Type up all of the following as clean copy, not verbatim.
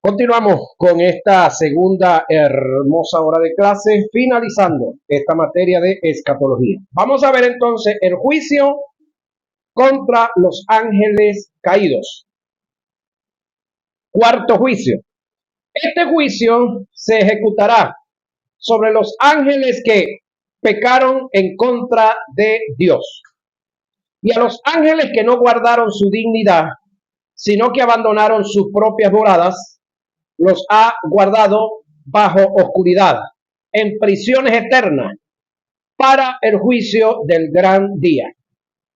Continuamos con esta segunda hermosa hora de clase, finalizando esta materia de escatología. Vamos a ver entonces el juicio contra los ángeles caídos. Cuarto juicio. Este juicio se ejecutará sobre los ángeles que pecaron en contra de Dios y a los ángeles que no guardaron su dignidad, sino que abandonaron sus propias moradas. Los ha guardado bajo oscuridad, en prisiones eternas, para el juicio del gran día.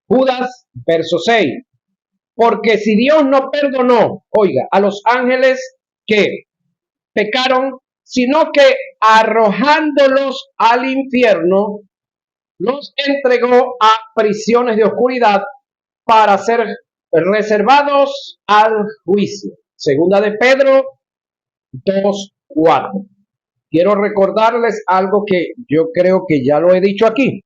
Judas, verso 6. Porque si Dios no perdonó, oiga, a los ángeles que pecaron, sino que arrojándolos al infierno, los entregó a prisiones de oscuridad para ser reservados al juicio. Segunda de Pedro 2:4. Quiero recordarles algo que yo creo que ya lo he dicho aquí.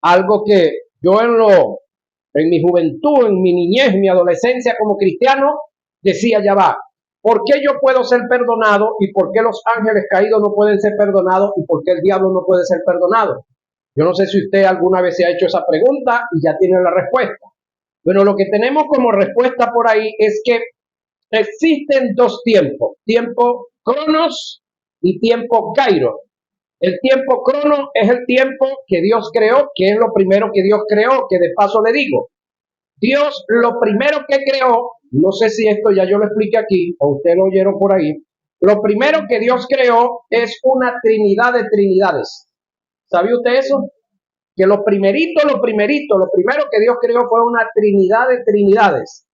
Algo que yo en mi juventud, en mi niñez, en mi adolescencia como cristiano, decía, ya va, ¿por qué yo puedo ser perdonado y por qué los ángeles caídos no pueden ser perdonados y por qué el diablo no puede ser perdonado? Yo no sé si usted alguna vez se ha hecho esa pregunta y ya tiene la respuesta. Bueno, lo que tenemos como respuesta por ahí es que existen dos tiempos, tiempo cronos y tiempo kairos. El tiempo crono es el tiempo que Dios creó, que es lo primero que Dios creó, que de paso le digo, Dios lo primero que creó, no sé si esto ya yo lo expliqué aquí, o usted lo oyeron por ahí, lo primero que Dios creó es una trinidad de trinidades. ¿Sabía usted eso? Que lo primero que Dios creó fue una trinidad de trinidades.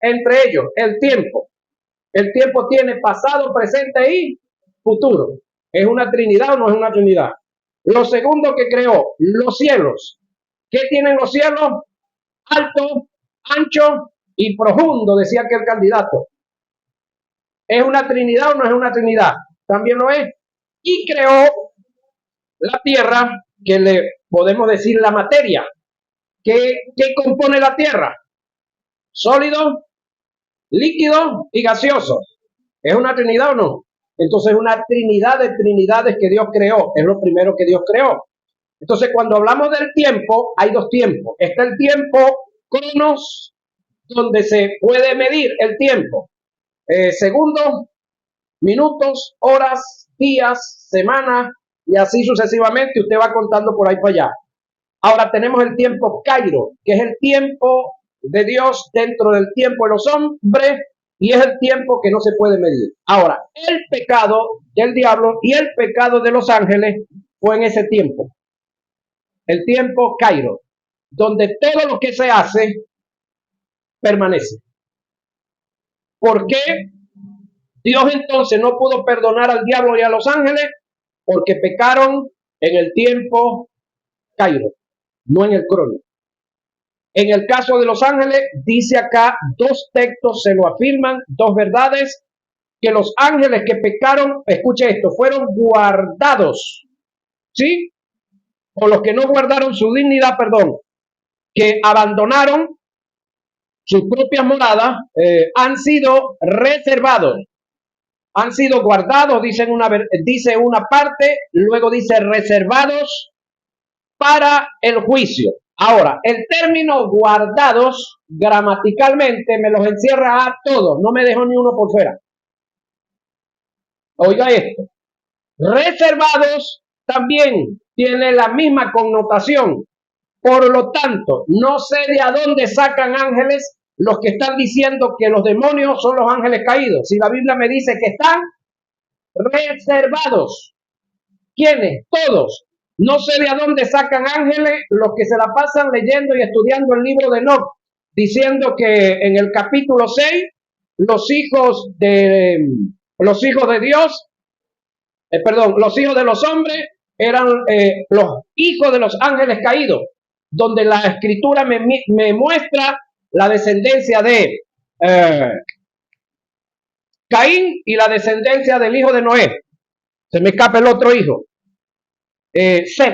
Entre ellos, el tiempo. El tiempo tiene pasado, presente y futuro. ¿Es una trinidad o no es una trinidad? Lo segundo que creó, los cielos. ¿Qué tienen los cielos? Alto, ancho y profundo, decía aquel candidato. ¿Es una trinidad o no es una trinidad? También lo es. Y creó la tierra, que le podemos decir la materia. ¿Qué compone la tierra? Sólido, líquido y gaseoso. ¿Es una trinidad o no? Entonces es una trinidad de trinidades que Dios creó. Es lo primero que Dios creó. Entonces cuando hablamos del tiempo, hay dos tiempos. Está el tiempo cronos, donde se puede medir el tiempo. Segundos, minutos, horas, días, semanas y así sucesivamente. Usted va contando por ahí para allá. Ahora tenemos el tiempo Cairo, que es el tiempo de Dios dentro del tiempo de los hombres y es el tiempo que no se puede medir. Ahora, el pecado del diablo y el pecado de los ángeles fue en ese tiempo. El tiempo Cairo, donde todo lo que se hace permanece. ¿Por qué Dios entonces no pudo perdonar al diablo y a los ángeles? Porque pecaron en el tiempo Cairo, no en el crono. En el caso de los ángeles, dice acá, dos textos se lo afirman, dos verdades, que los ángeles que pecaron, escuche esto, fueron guardados, ¿sí? O los que no guardaron su dignidad, perdón, que abandonaron sus propias moradas, han sido reservados, han sido guardados, dice una parte, luego dice reservados para el juicio. Ahora, el término guardados gramaticalmente me los encierra a todos, no me dejo ni uno por fuera. Oiga esto, reservados también tiene la misma connotación. Por lo tanto, no sé de a dónde sacan ángeles los que están diciendo que los demonios son los ángeles caídos. Si la Biblia me dice que están reservados. ¿Quiénes? Todos. No sé de a dónde sacan ángeles los que se la pasan leyendo y estudiando el libro de Enoc, diciendo que en el capítulo 6 los hijos de Dios, los hijos de los hombres eran los hijos de los ángeles caídos, donde la escritura me muestra la descendencia de Caín y la descendencia del hijo de Noé. Se me escapa el otro hijo. Set.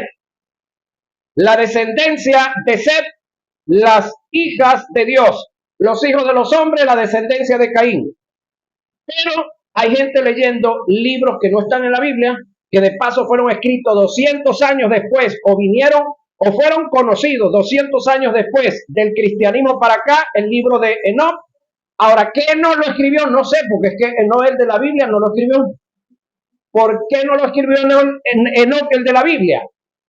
La descendencia de Set, las hijas de Dios, los hijos de los hombres, la descendencia de Caín. Pero Hay gente leyendo libros que no están en la Biblia, que de paso fueron escritos 200 años después, o vinieron o fueron conocidos 200 años después del cristianismo para acá, el libro de Enoch. Ahora, ¿qué no lo escribió? No sé, porque es que no el de la Biblia, no lo escribió. ¿Por qué no lo escribió Enoch el de la Biblia?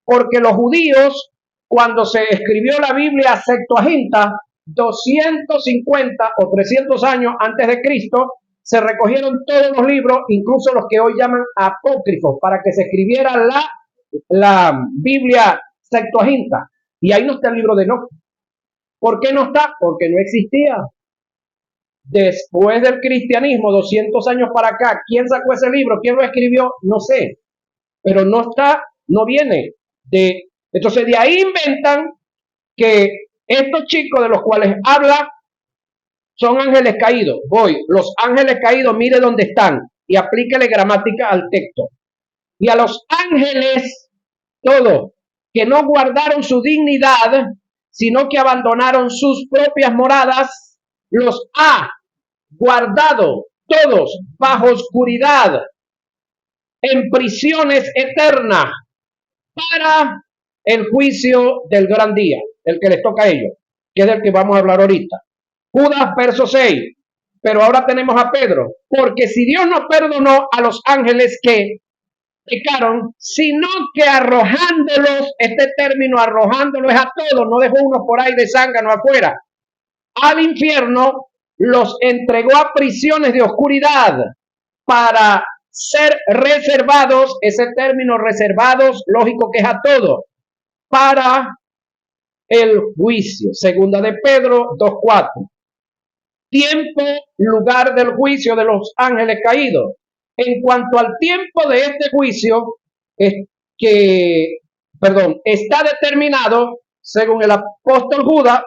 Porque los judíos, cuando se escribió la Biblia Septuaginta, 250 o 300 años antes de Cristo, se recogieron todos los libros, incluso los que hoy llaman apócrifos, para que se escribiera la Biblia Septuaginta. Y ahí no está el libro de Enoch. ¿Por qué no está? Porque no existía. Después del cristianismo, 200 años para acá, ¿quién sacó ese libro? ¿Quién lo escribió? No sé. Pero no está, no viene de... Entonces de ahí inventan que estos chicos de los cuales habla son ángeles caídos. Voy, los ángeles caídos, mire dónde están y aplíquele gramática al texto. Y a los ángeles, todos, que no guardaron su dignidad, sino que abandonaron sus propias moradas, los ha guardado todos bajo oscuridad, en prisiones eternas, para el juicio del gran día, el que les toca a ellos, que es del que vamos a hablar ahorita. Judas, verso 6. Pero ahora tenemos a Pedro, porque si Dios no perdonó a los ángeles que pecaron, sino que arrojándolos, este término arrojándolos es a todos, no dejó unos por ahí de zángano afuera, al infierno, los entregó a prisiones de oscuridad para ser reservados, ese término reservados, lógico que es a todos, para el juicio. Segunda de Pedro 2:4. Tiempo, lugar del juicio de los ángeles caídos. En cuanto al tiempo de este juicio, está determinado, según el apóstol Judas,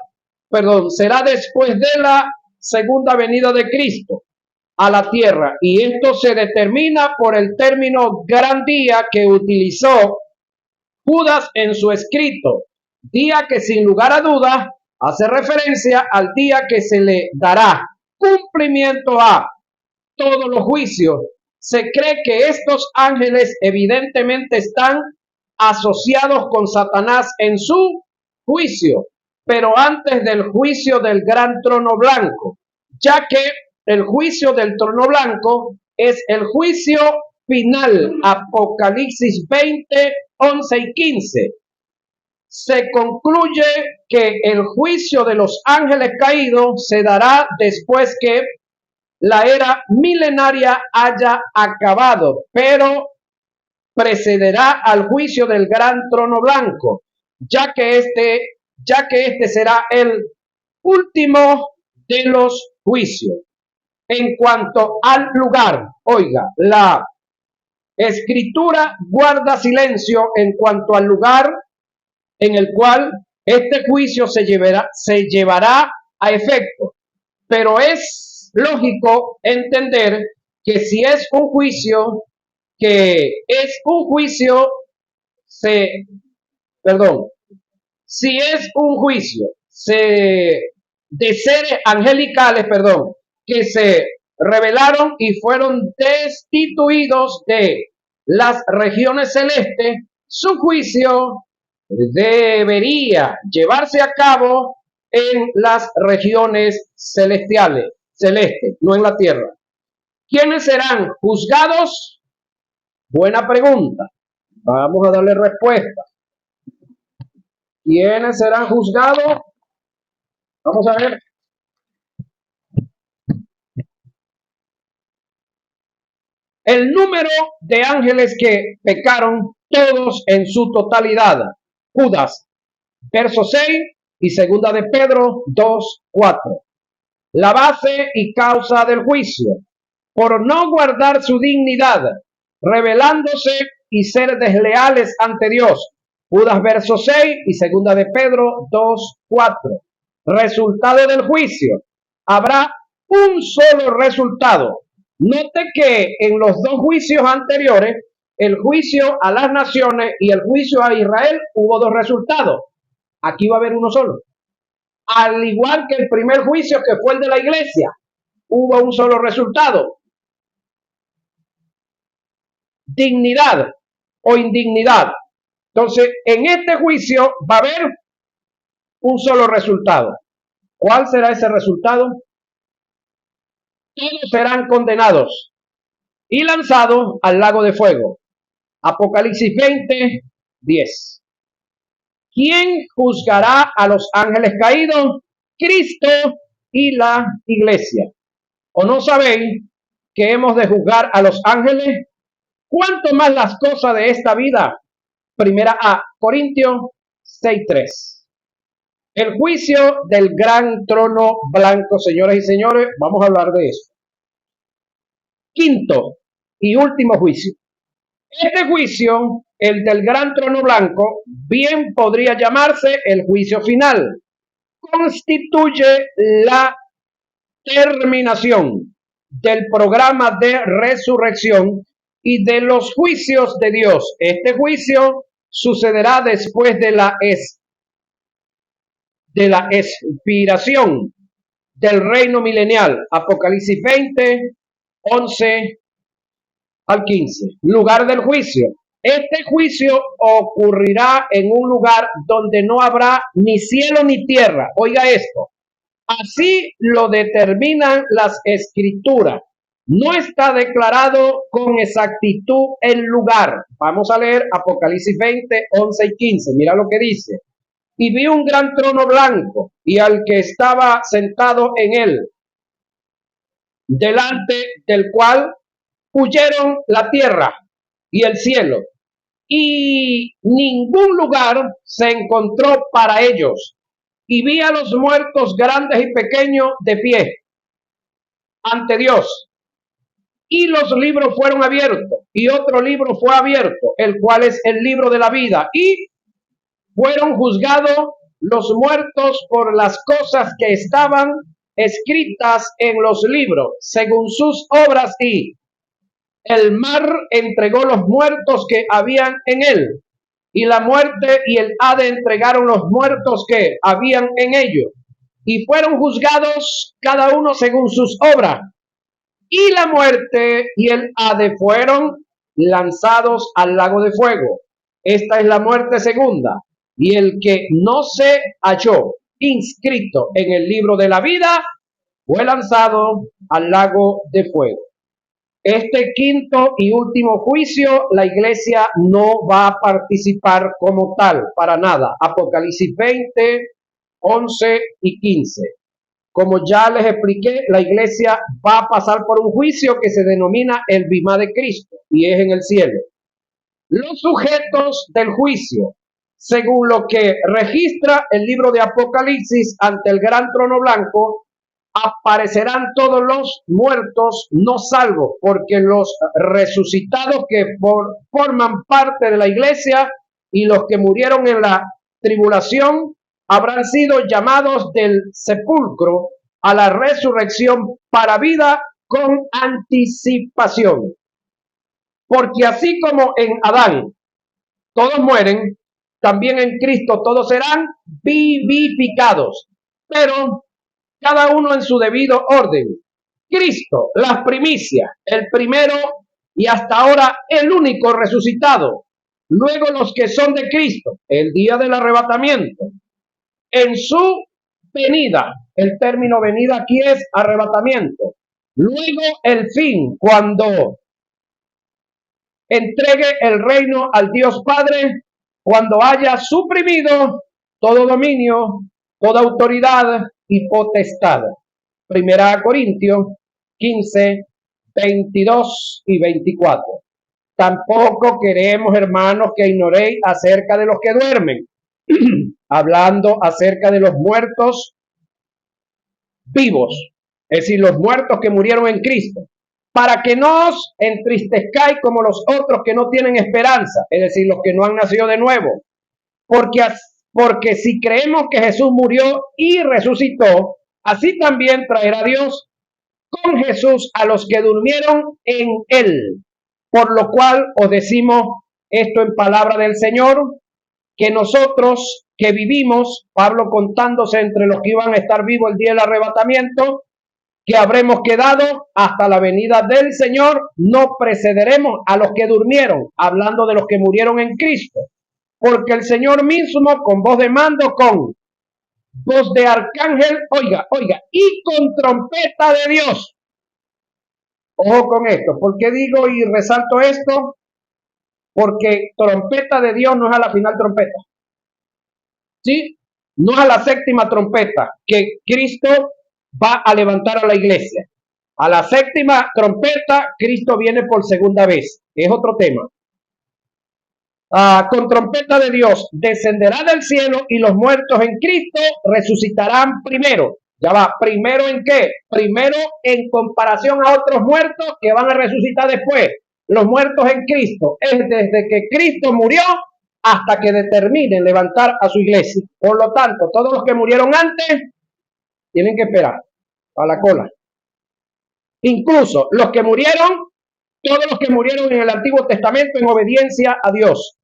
será después de la segunda venida de Cristo a la tierra. Y esto se determina por el término gran día que utilizó Judas en su escrito. Día que sin lugar a dudas hace referencia al día que se le dará cumplimiento a todos los juicios. Se cree que estos ángeles evidentemente están asociados con Satanás en su juicio, pero antes del juicio del gran trono blanco, ya que el juicio del trono blanco es el juicio final. Apocalipsis 20, 11 y 15. Se concluye que el juicio de los ángeles caídos se dará después que la era milenaria haya acabado, pero precederá al juicio del gran trono blanco, ya que este será el último de los juicios. En cuanto al lugar, oiga, la escritura guarda silencio en cuanto al lugar en el cual este juicio se llevará a efecto, pero es lógico entender que si es un juicio si es un juicio de seres angelicales, que se rebelaron y fueron destituidos de las regiones celestes, su juicio debería llevarse a cabo en las regiones celestes, no en la tierra. ¿Quiénes serán juzgados? Buena pregunta. Vamos a darle respuesta. ¿Quiénes serán juzgados? Vamos a ver. El número de ángeles que pecaron, todos en su totalidad. Judas, verso 6 y segunda de Pedro 2:4. La base y causa del juicio, por no guardar su dignidad, rebelándose y ser desleales ante Dios. Judas, verso 6 y segunda de Pedro 2:4. Resultado del juicio. Habrá un solo resultado. Note que en los dos juicios anteriores, el juicio a las naciones y el juicio a Israel, hubo dos resultados. Aquí va a haber uno solo. Al igual que el primer juicio, que fue el de la iglesia, hubo un solo resultado. dignidad o indignidad. Entonces, en este juicio va a haber un solo resultado. ¿Cuál será ese resultado? Todos serán condenados y lanzados al lago de fuego. Apocalipsis 20, 10. ¿Quién juzgará a los ángeles caídos? Cristo y la iglesia. ¿O no sabéis que hemos de juzgar a los ángeles? ¿Cuánto más las cosas de esta vida? Primera a Corintios 6:3. El juicio del gran trono blanco, señoras y señores, vamos a hablar de eso. Quinto y último juicio. Este juicio, el del gran trono blanco, bien podría llamarse el juicio final. Constituye la terminación del programa de resurrección y de los juicios de Dios. Este juicio sucederá después de la expiración del reino milenial. Apocalipsis 20, 11 al 15. Lugar del juicio. Este juicio ocurrirá en un lugar donde no habrá ni cielo ni tierra. Oiga esto. Así lo determinan las escrituras. No está declarado con exactitud el lugar. Vamos a leer Apocalipsis 20, 11 y 15. Mira lo que dice. Y vi un gran trono blanco y al que estaba sentado en él, delante del cual huyeron la tierra y el cielo, y ningún lugar se encontró para ellos. Y vi a los muertos grandes y pequeños de pie ante Dios. Y los libros fueron abiertos, y otro libro fue abierto, el cual es el libro de la vida. Y fueron juzgados los muertos por las cosas que estaban escritas en los libros, según sus obras, y el mar entregó los muertos que habían en él, y la muerte y el Hade entregaron los muertos que habían en ellos, y fueron juzgados cada uno según sus obras, y la muerte y el Hade fueron lanzados al lago de fuego. Esta es la muerte segunda, y el que no se halló inscrito en el libro de la vida fue lanzado al lago de fuego. Este quinto y último juicio, la iglesia no va a participar como tal, para nada. Apocalipsis 20, 11 y 15. Como ya les expliqué, la iglesia va a pasar por un juicio que se denomina el bimá de Cristo y es en el cielo. Los sujetos del juicio, según lo que registra el libro de Apocalipsis ante el gran trono blanco, aparecerán todos los muertos no salvos, porque los resucitados que forman parte de la iglesia y los que murieron en la tribulación habrán sido llamados del sepulcro a la resurrección para vida con anticipación. Porque así como en Adán todos mueren, también en Cristo todos serán vivificados, pero cada uno en su debido orden. Cristo, las primicias, el primero y hasta ahora el único resucitado. Luego los que son de Cristo, el día del arrebatamiento. En su venida, el término venida aquí es arrebatamiento. Luego el fin, cuando entregue el reino al Dios Padre, cuando haya suprimido todo dominio, toda autoridad y potestad. Primera Corintios 15, 22 y 24. Tampoco queremos, hermanos, que ignoréis acerca de los que duermen, hablando acerca de los muertos vivos, es decir, los muertos que murieron en Cristo, para que no os entristezcáis como los otros que no tienen esperanza, es decir, los que no han nacido de nuevo, porque si creemos que Jesús murió y resucitó, así también traerá Dios con Jesús a los que durmieron en él. Por lo cual os decimos esto en palabra del Señor, que nosotros que vivimos, Pablo contándose entre los que iban a estar vivos el día del arrebatamiento, que habremos quedado hasta la venida del Señor, no precederemos a los que durmieron, hablando de los que murieron en Cristo, porque el Señor mismo, con voz de mando, con voz de arcángel, oiga, y con trompeta de Dios. Ojo con esto. ¿Por qué digo y resalto esto? Porque trompeta de Dios no es a la final trompeta. ¿Sí? No es a la séptima trompeta que Cristo va a levantar a la iglesia. A la séptima trompeta, Cristo viene por segunda vez. Es otro tema. Con trompeta de Dios descenderá del cielo y los muertos en Cristo resucitarán primero. Ya va, ¿primero en qué? Primero en comparación a otros muertos que van a resucitar después. Los muertos en Cristo es desde que Cristo murió hasta que determinen levantar a su iglesia. Por lo tanto, todos los que murieron antes tienen que esperar a la cola. Incluso los que murieron, todos los que murieron en el Antiguo Testamento en obediencia a Dios,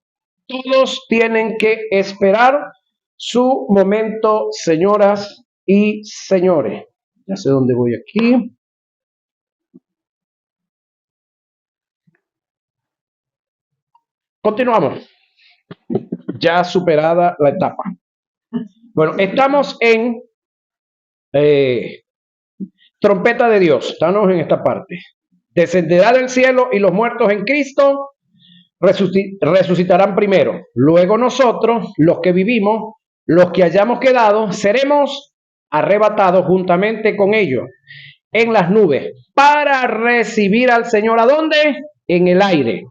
todos tienen que esperar su momento, señoras y señores. Ya sé dónde voy aquí. Continuamos. Ya superada la etapa. Bueno, estamos en trompeta de Dios. Estamos en esta parte. Descenderá del cielo y los muertos en Cristo resucitarán primero. Luego nosotros, los que vivimos, los que hayamos quedado, seremos arrebatados juntamente con ellos en las nubes para recibir al Señor. ¿A dónde? En el aire.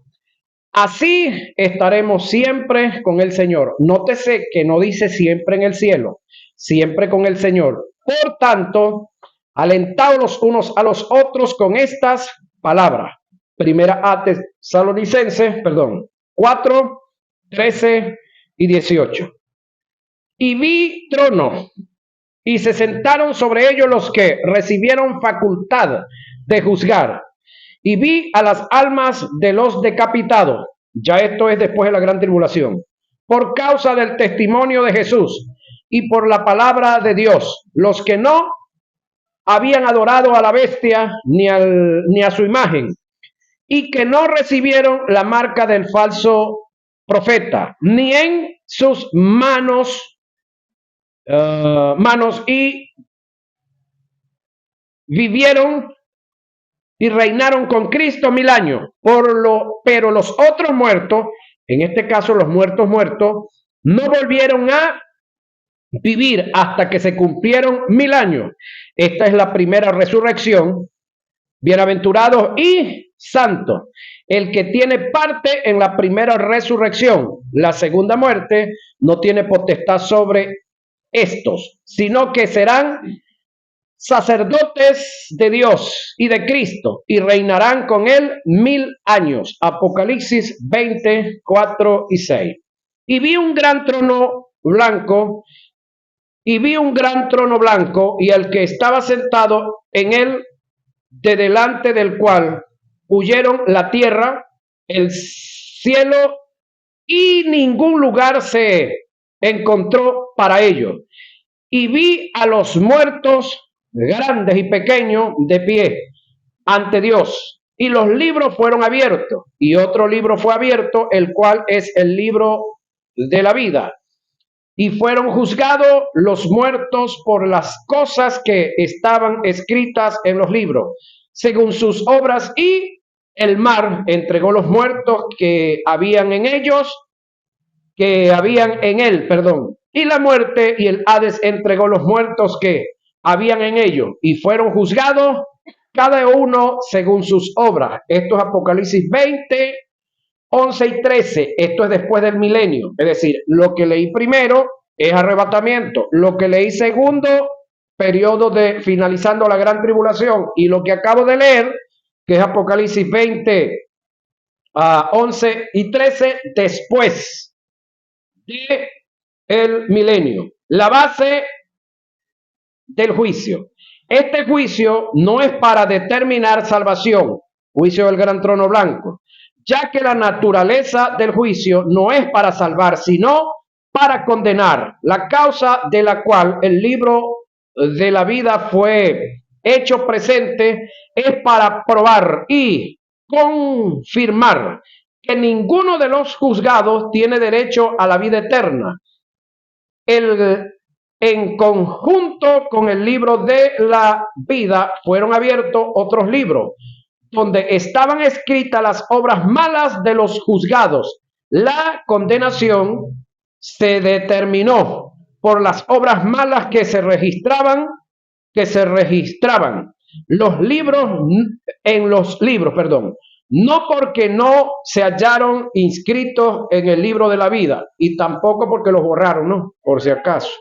Así estaremos siempre con el Señor. Nótese que no dice siempre en el cielo, siempre con el Señor. Por tanto, alentaos los unos a los otros con estas palabras. Primera a Tesalonicenses, 4, 13 y 18. Y vi trono, y se sentaron sobre ellos los que recibieron facultad de juzgar. Y vi a las almas de los decapitados, ya esto es después de la gran tribulación, por causa del testimonio de Jesús y por la palabra de Dios, los que no habían adorado a la bestia ni a su imagen, y que no recibieron la marca del falso profeta, ni en sus manos, y vivieron y reinaron con Cristo 1000 años. Pero los otros muertos, en este caso los muertos, no volvieron a vivir hasta que se cumplieron 1000 años. Esta es la primera resurrección. Bienaventurados y santos el que tiene parte en la primera resurrección. La segunda muerte no tiene potestad sobre estos, sino que serán sacerdotes de Dios y de Cristo y reinarán con él 1000 años. Apocalipsis 20, 4 y 6. Y vi un gran trono blanco, y el que estaba sentado en él, de delante del cual huyeron la tierra, el cielo y ningún lugar se encontró para ellos. Y vi a los muertos, grandes y pequeños, de pie ante Dios. Y los libros fueron abiertos. Y otro libro fue abierto, el cual es el libro de la vida. Y fueron juzgados los muertos por las cosas que estaban escritas en los libros, según sus obras, y el mar entregó los muertos que habían en él, y la muerte y el Hades entregó los muertos que habían en ellos, y fueron juzgados cada uno según sus obras. Esto es Apocalipsis 20, 11 y 13. Esto es después del milenio. Es decir, lo que leí primero es arrebatamiento. Lo que leí segundo, periodo de finalizando la gran tribulación. Y lo que acabo de leer, que es Apocalipsis 20, 11 y 13, después de el milenio. La base del juicio. Este juicio no es para determinar salvación, juicio del gran trono blanco, ya que la naturaleza del juicio no es para salvar, sino para condenar, la causa de la cual el libro de la vida fue hecho presente es para probar y confirmar que ninguno de los juzgados tiene derecho a la vida eterna. En conjunto con el libro de la vida fueron abiertos otros libros donde estaban escritas las obras malas de los juzgados. La condenación se determinó por las obras malas que se registraban los libros en los libros, no porque no se hallaron inscritos en el libro de la vida y tampoco porque los borraron, no, por si acaso.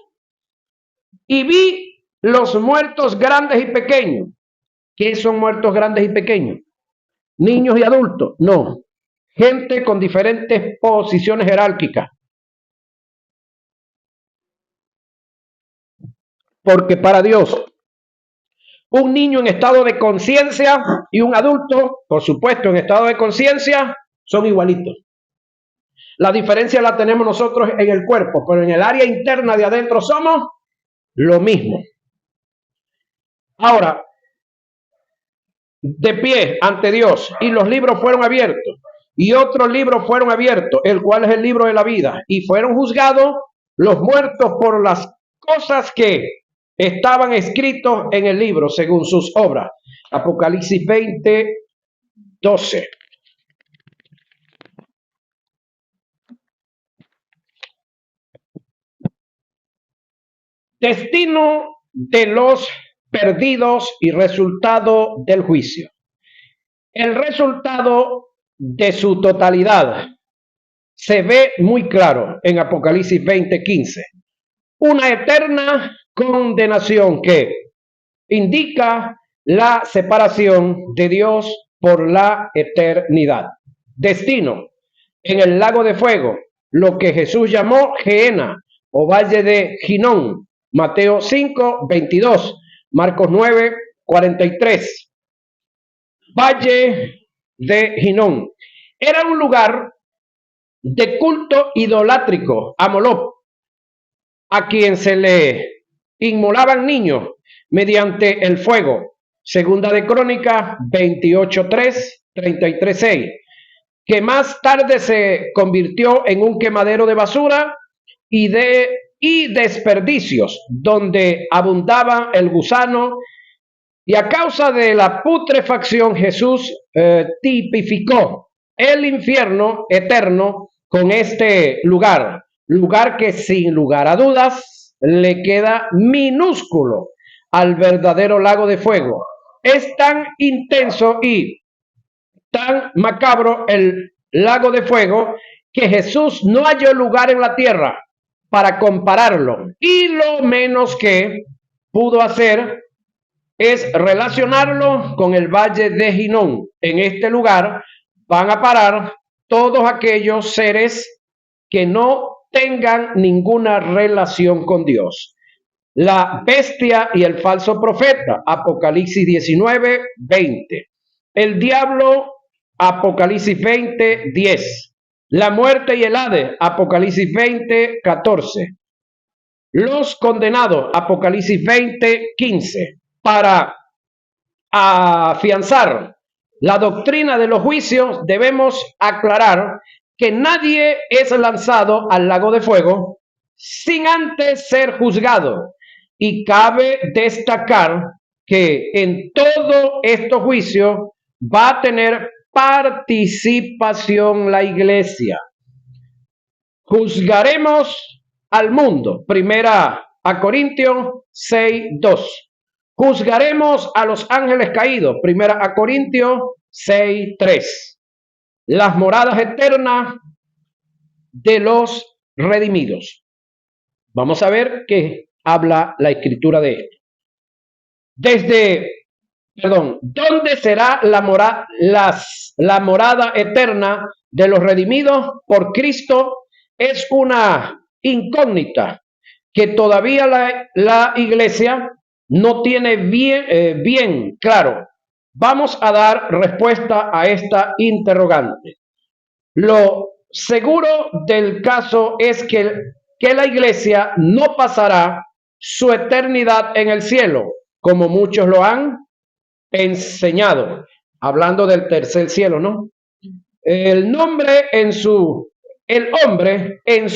Y vi los muertos grandes y pequeños. ¿Qué son muertos grandes y pequeños? Niños y adultos, no. Gente con diferentes posiciones jerárquicas. Porque para Dios, un niño en estado de conciencia y un adulto, por supuesto, en estado de conciencia, son igualitos. La diferencia la tenemos nosotros en el cuerpo, pero en el área interna de adentro somos lo mismo. Ahora, de pie ante Dios, y los libros fueron abiertos, y otros libros fueron abiertos, el cual es el libro de la vida, y fueron juzgados los muertos por las cosas que estaban escritos en el libro según sus obras. Apocalipsis 20, 12. Destino de los perdidos y resultado del juicio. El resultado de su totalidad se ve muy claro en Apocalipsis 20:15. Una eterna condenación que indica la separación de Dios por la eternidad. Destino en el lago de fuego, lo que Jesús llamó Gehenna o valle de Ginón. Mateo 5:22, Marcos 9:43. Valle de Ginón era un lugar de culto idolátrico a Moloch, a quien se le inmolaban niños mediante el fuego. Segunda de Crónicas 28:3, 33:6, que más tarde se convirtió en un quemadero de basura y desperdicios, donde abundaba el gusano, y a causa de la putrefacción Jesús tipificó el infierno eterno con este lugar que sin lugar a dudas le queda minúsculo al verdadero lago de fuego. Es tan intenso y tan macabro el lago de fuego que Jesús no halló lugar en la tierra para compararlo, y lo menos que pudo hacer es relacionarlo con el valle de Ginón. En este lugar van a parar todos aquellos seres que no tengan ninguna relación con Dios. La bestia y el falso profeta, Apocalipsis 19:20. El diablo, Apocalipsis 20:10. La muerte y el Hades, Apocalipsis 20:14. Los condenados, Apocalipsis 20:15. Para afianzar la doctrina de los juicios, debemos aclarar que nadie es lanzado al lago de fuego sin antes ser juzgado. Y cabe destacar que en todo este juicio va a tener participación la iglesia. Juzgaremos al mundo. Primera a Corintios 6:2. Juzgaremos a los ángeles caídos. Primera a Corintios 6:3. Las moradas eternas de los redimidos. Vamos a ver qué habla la escritura de esto. ¿Dónde será la morada eterna de los redimidos por Cristo? Es una incógnita que todavía la iglesia no tiene bien claro. Vamos a dar respuesta a esta interrogante. Lo seguro del caso es que la iglesia no pasará su eternidad en el cielo, como muchos lo han enseñado. Hablando del tercer cielo, ¿no? El hombre en su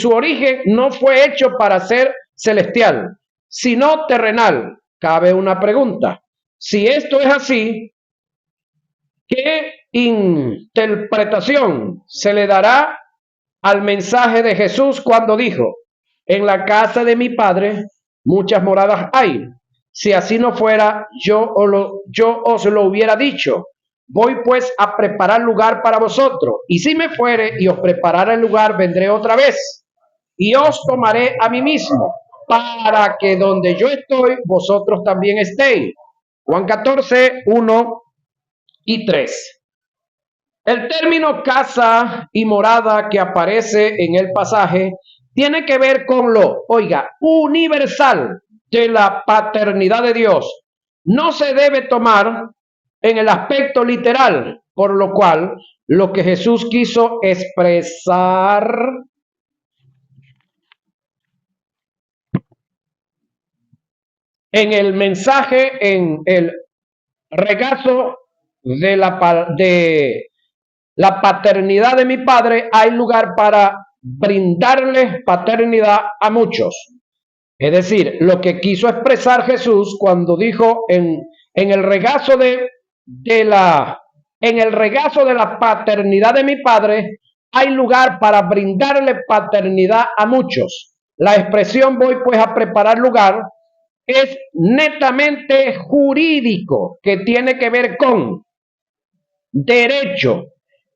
origen no fue hecho para ser celestial, sino terrenal. Cabe una pregunta. Si esto es así, ¿qué interpretación se le dará al mensaje de Jesús cuando dijo: en la casa de mi Padre muchas moradas hay? Si así no fuera, yo os lo hubiera dicho. Voy pues a preparar lugar para vosotros, y si me fuere y os preparara el lugar, vendré otra vez y os tomaré a mí mismo, para que donde yo estoy, vosotros también estéis. Juan 14, 1 y 3. El término casa y morada que aparece en el pasaje tiene que ver con lo, universal de la paternidad de Dios. No se debe tomar en el aspecto literal, por lo cual lo que Jesús quiso expresar en el mensaje, en el regazo de la paternidad de mi Padre, hay lugar para brindarles paternidad a muchos. Es decir, lo que quiso expresar Jesús cuando dijo en el regazo de la paternidad de mi Padre, hay lugar para brindarle paternidad a muchos. La expresión voy pues a preparar lugar es netamente jurídico, que tiene que ver con derecho,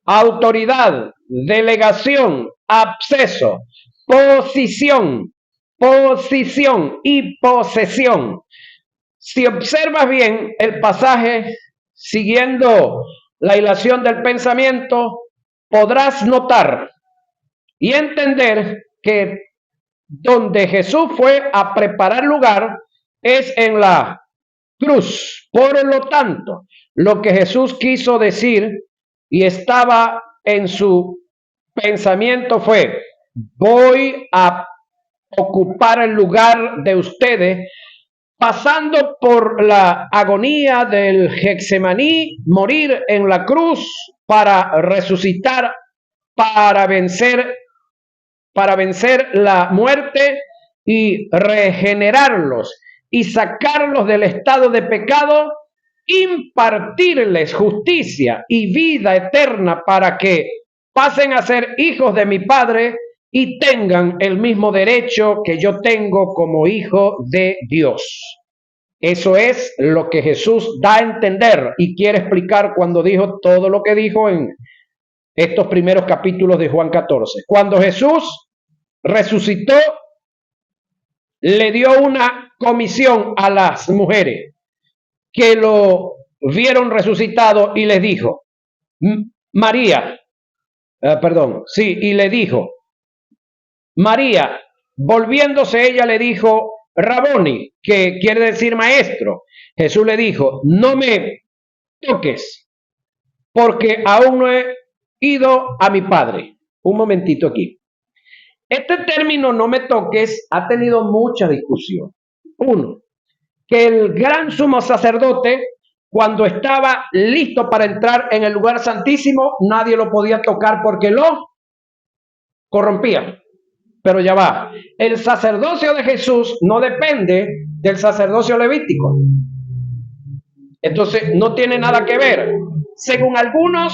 autoridad, delegación, acceso, posición y posesión. Si observas bien el pasaje, siguiendo la hilación del pensamiento, podrás notar y entender que donde Jesús fue a preparar lugar es en la cruz. Por lo tanto, lo que Jesús quiso decir y estaba en su pensamiento fue: voy a ocupar el lugar de ustedes, pasando por la agonía del Getsemaní, morir en la cruz para resucitar, para vencer la muerte y regenerarlos y sacarlos del estado de pecado, impartirles justicia y vida eterna para que pasen a ser hijos de mi Padre y tengan el mismo derecho que yo tengo como hijo de Dios. Eso es lo que Jesús da a entender y quiere explicar cuando dijo todo lo que dijo en estos primeros capítulos de Juan 14. Cuando Jesús resucitó, le dio una comisión a las mujeres que lo vieron resucitado y les dijo, y le dijo, María, volviéndose ella le dijo, Raboni, que quiere decir maestro. Jesús le dijo, no me toques, porque aún no he ido a mi Padre. Un momentito aquí. Este término no me toques ha tenido mucha discusión. Uno, que el gran sumo sacerdote, cuando estaba listo para entrar en el lugar santísimo, nadie lo podía tocar porque lo corrompía. Pero ya va, el sacerdocio de Jesús no depende del sacerdocio levítico. Entonces no tiene nada que ver. Según algunas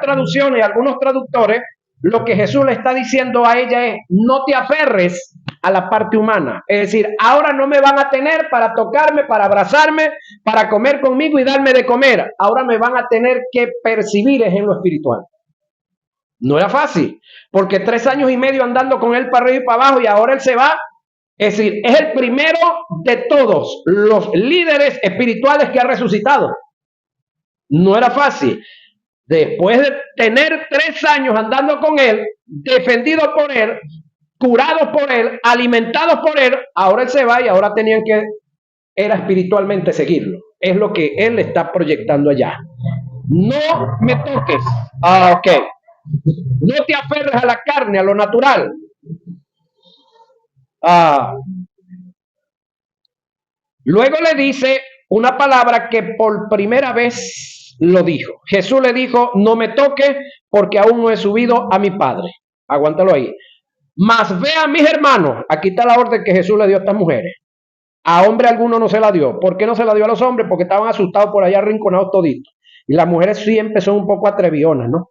traducciones, algunos traductores, lo que Jesús le está diciendo a ella es, no te aferres a la parte humana. Es decir, ahora no me van a tener para tocarme, para abrazarme, para comer conmigo y darme de comer. Ahora me van a tener que percibir en lo espiritual. No era fácil, porque 3 años y medio andando con él para arriba y para abajo y ahora él se va. Es decir, es el primero de todos los líderes espirituales que ha resucitado. No era fácil. Después de tener 3 años andando con él, defendido por él, curados por él, alimentados por él, ahora él se va y ahora tenían que, era espiritualmente seguirlo. Es lo que él está proyectando allá. No me toques. Ok. No te aferres a la carne, a lo natural. Luego le dice Una palabra que por primera vez lo dijo. Jesús le dijo, no me toque porque aún no he subido a mi Padre. Aguántalo ahí. Mas ve a mis hermanos. Aquí está la orden que Jesús le dio a estas mujeres. A hombre alguno no se la dio. ¿Por qué no se la dio a los hombres? Porque estaban asustados por allá arrinconados toditos. Y las mujeres siempre son un poco atrevionas, ¿no?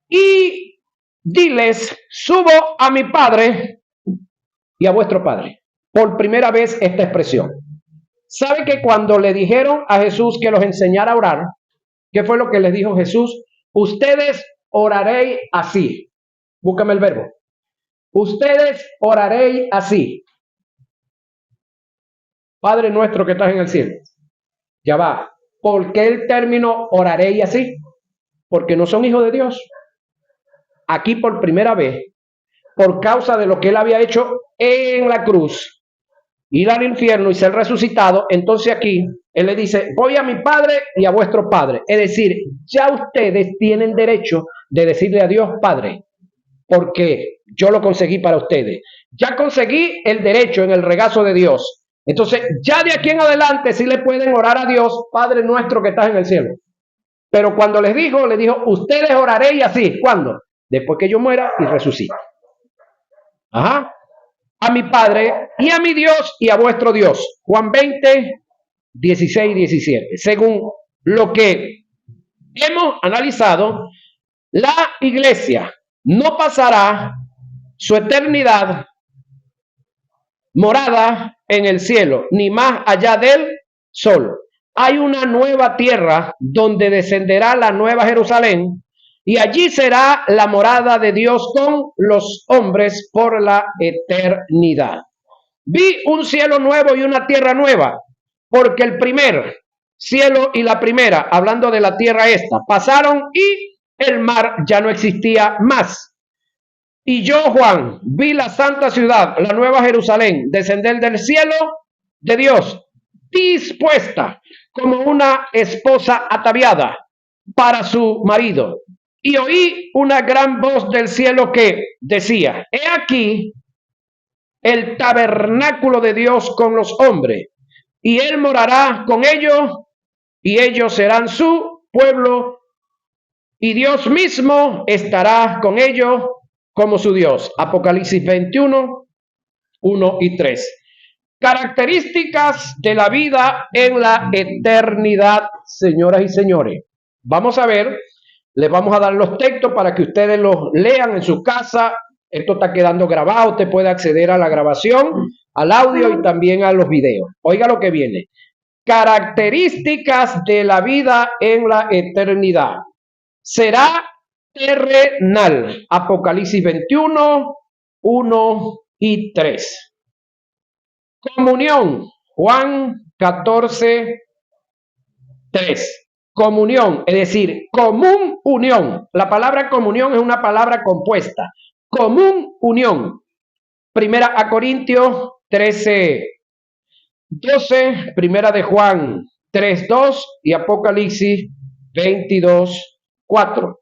Y diles, subo a mi Padre y a vuestro Padre. Por primera vez esta expresión. ¿Sabe que cuando le dijeron a Jesús que los enseñara a orar, qué fue lo que les dijo Jesús? Ustedes oraréis así. Búscame el verbo. Ustedes oraréis así. Padre nuestro que estás en el cielo. Ya va. ¿Por qué el término oraréis así? Porque no son hijos de Dios. Aquí por primera vez, por causa de lo que él había hecho en la cruz, ir al infierno y ser resucitado, entonces aquí él le dice, voy a mi Padre y a vuestro Padre. Es decir, ya ustedes tienen derecho de decirle a Dios Padre, porque yo lo conseguí para ustedes. Ya conseguí el derecho en el regazo de Dios. Entonces, ya de aquí en adelante sí le pueden orar a Dios, Padre nuestro que estás en el cielo. Pero cuando les dijo, ustedes oraréis así. ¿Cuándo? Después que yo muera y resucite. Ajá. A mi Padre y a mi Dios y a vuestro Dios. Juan 20, 16 y 17. Según lo que hemos analizado, la iglesia no pasará su eternidad morada en el cielo, ni más allá del sol. Hay una nueva tierra donde descenderá la nueva Jerusalén y allí será la morada de Dios con los hombres por la eternidad. Vi un cielo nuevo y una tierra nueva, porque el primer cielo y la primera, hablando de la tierra esta, pasaron y el mar ya no existía más. Y yo, Juan, vi la santa ciudad, la nueva Jerusalén, descender del cielo de Dios, dispuesta como una esposa ataviada para su marido. Y oí una gran voz del cielo que decía, he aquí el tabernáculo de Dios con los hombres, y él morará con ellos, y ellos serán su pueblo, y Dios mismo estará con ellos como su Dios. Apocalipsis 21, 1 y 3. Características de la vida en la eternidad, señoras y señores. Vamos a ver, les vamos a dar los textos para que ustedes los lean en su casa. Esto está quedando grabado, usted puede acceder a la grabación, al audio y también a los videos. Oiga lo que viene. Características de la vida en la eternidad. Será terrenal. Apocalipsis 21, 1 y 3. Comunión. Juan 14, 3. Comunión, es decir, común unión. La palabra comunión es una palabra compuesta. Común unión. Primera a Corintios 13, 12. Primera de Juan 3, 2 y Apocalipsis 22, 4.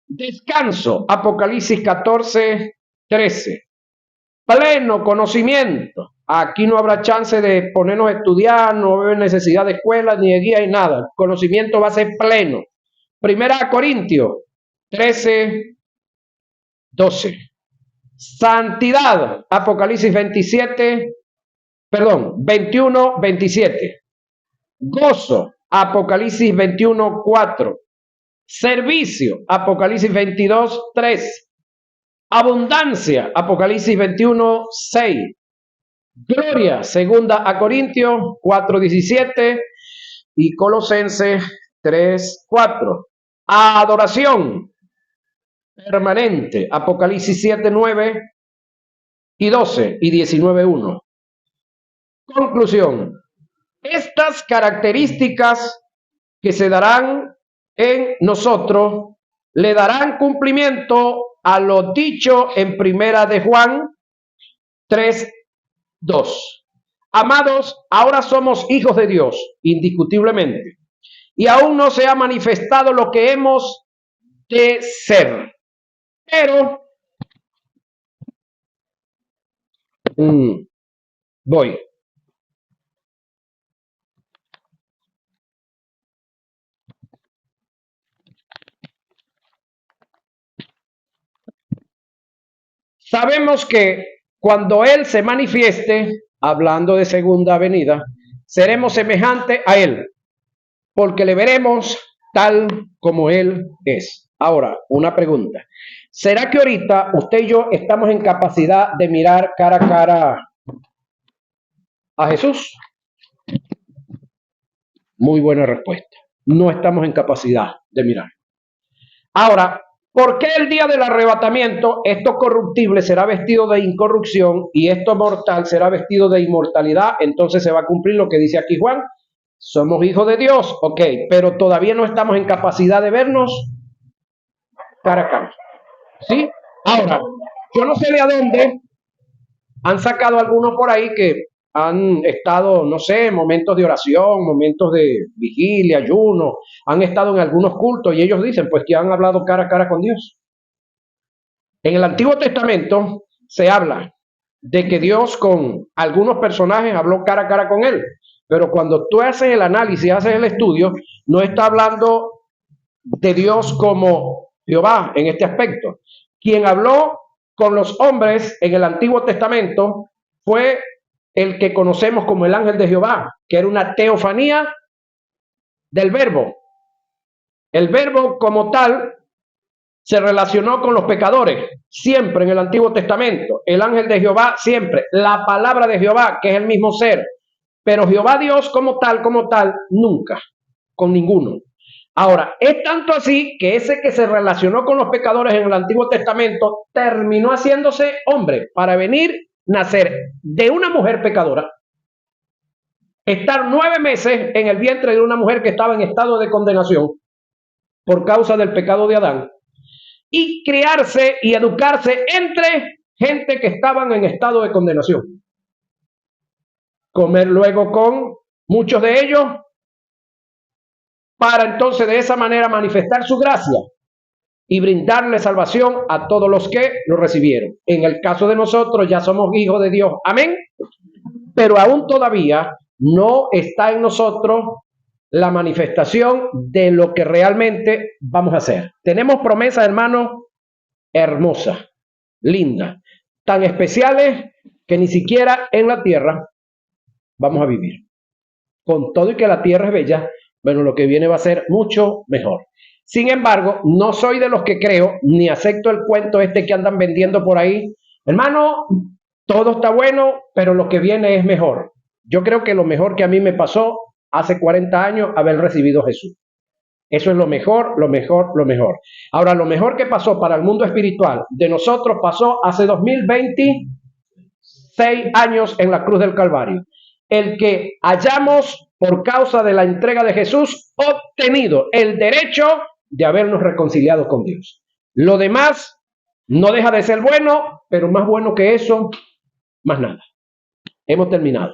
Descanso, Apocalipsis 14, 13. Pleno conocimiento. Aquí no habrá chance de ponernos a estudiar, no va a haber necesidad de escuela, ni de guía, ni nada. El conocimiento va a ser pleno. Primera Corintios 13, 12. Santidad, Apocalipsis 21, 27. Gozo, Apocalipsis 21, 4. Servicio, Apocalipsis 22, 3. Abundancia, Apocalipsis 21, 6. Gloria, segunda a Corintios 4, 17 y Colosenses 3, 4. Adoración permanente, Apocalipsis 7, 9 y 12 y 19, 1. Conclusión. Estas características que se darán en nosotros le darán cumplimiento a lo dicho en primera de Juan 3, 2. Amados, ahora somos hijos de Dios, indiscutiblemente, y aún no se ha manifestado lo que hemos de ser. Pero, voy. Sabemos que cuando Él se manifieste, hablando de segunda venida, seremos semejantes a Él, porque le veremos tal como Él es. Ahora, una pregunta. ¿Será que ahorita usted y yo estamos en capacidad de mirar cara a cara a Jesús? Muy buena respuesta. No estamos en capacidad de mirar. Ahora, ¿por qué el día del arrebatamiento esto corruptible será vestido de incorrupción y esto mortal será vestido de inmortalidad? Entonces se va a cumplir lo que dice aquí Juan. Somos hijos de Dios, ok, pero todavía no estamos en capacidad de vernos cara a cara. ¿Sí? Ahora, yo no sé de a dónde han sacado algunos por ahí que han estado, no sé, en momentos de oración, momentos de vigilia, ayuno, han estado en algunos cultos y ellos dicen pues que han hablado cara a cara con Dios. En el Antiguo Testamento se habla de que Dios con algunos personajes habló cara a cara con él, pero cuando tú haces el análisis, haces el estudio, no está hablando de Dios como Jehová en este aspecto. Quien habló con los hombres en el Antiguo Testamento fue el que conocemos como el ángel de Jehová, que era una teofanía del verbo. El verbo como tal se relacionó con los pecadores, siempre en el Antiguo Testamento. El ángel de Jehová, siempre. La palabra de Jehová, que es el mismo ser. Pero Jehová Dios como tal, nunca, con ninguno. Ahora, es tanto así que ese que se relacionó con los pecadores en el Antiguo Testamento terminó haciéndose hombre para venir, nacer de una mujer pecadora, estar 9 meses en el vientre de una mujer que estaba en estado de condenación por causa del pecado de Adán, y criarse y educarse entre gente que estaban en estado de condenación. Comer luego con muchos de ellos para entonces de esa manera manifestar su gracia y brindarle salvación a todos los que lo recibieron. En el caso de nosotros ya somos hijos de Dios, amén, pero aún todavía no está en nosotros la manifestación de lo que realmente vamos a hacer. Tenemos promesas, hermanos, hermosas, lindas, tan especiales que ni siquiera en la tierra vamos a vivir. Con todo y que la tierra es bella, bueno, lo que viene va a ser mucho mejor. Sin embargo, no soy de los que creo, ni acepto el cuento este que andan vendiendo por ahí. Hermano, todo está bueno, pero lo que viene es mejor. Yo creo que lo mejor que a mí me pasó hace 40 años, haber recibido a Jesús. Eso es lo mejor, lo mejor, lo mejor. Ahora, lo mejor que pasó para el mundo espiritual de nosotros pasó hace 2026 años en la cruz del Calvario. El que hayamos, por causa de la entrega de Jesús, obtenido el derecho de habernos reconciliado con Dios. Lo demás no deja de ser bueno, pero más bueno que eso, más nada. Hemos terminado.